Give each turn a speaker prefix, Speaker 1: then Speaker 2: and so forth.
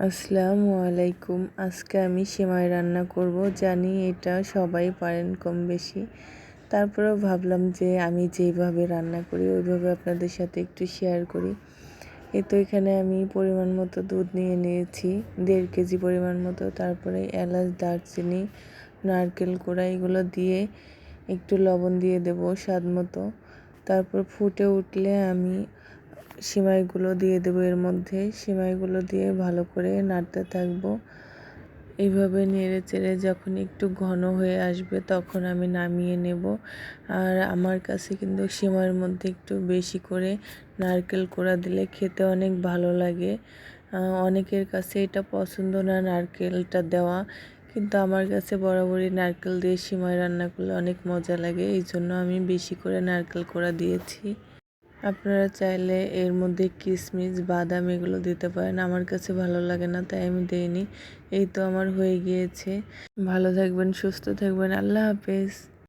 Speaker 1: আসসালামু আলাইকুম। আজকে আমি সেমাই রান্না করব। জানি এটা সবাই পারেন কম বেশি, তারপরেও ভাবলাম যে আমি যেইভাবে রান্না করি ওইভাবে আপনাদের সাথে একটু শেয়ার করি। তো এখানে আমি পরিমাণ মতো দুধ নিয়ে নিয়েছি, 1.5 কেজি পরিমাণ মতো। তারপরে এলাচ, দারচিনি, নারকেল কোড়া এগুলো দিয়ে একটু লবণ দিয়ে দেব স্বাদ মতো। তারপর ফুটে উঠলে আমি সিমাইগুলো দিয়ে দেবো এর মধ্যে। সিমাইগুলো দিয়ে ভালো করে নাড়তে থাকবো। এইভাবে নেড়ে চেড়ে যখন একটু ঘন হয়ে আসবে তখন আমি নামিয়ে নেব। আর আমার কাছে কিন্তু সিমাইয়ের মধ্যে একটু বেশি করে নারকেল কোড়া দিলে খেতে অনেক ভালো লাগে। অনেকের কাছে এটা পছন্দ না নারকেলটা দেওয়া, কিন্তু আমার কাছে বরাবরই নারকেল দিয়ে সিমাই রান্না করলে অনেক মজা লাগে, এই জন্য আমি বেশি করে নারকেল কোড়া দিয়েছি। আপনারা চাইলে এর মধ্যে কিশমিশ, বাদাম এগুলো দিতে পারেন। আমার কাছে ভালো লাগে না, তাই আমি দেইনি। এই তো আমার হয়ে গিয়েছে। ভালো থাকবেন, সুস্থ থাকবেন। আল্লাহ হাফেজ।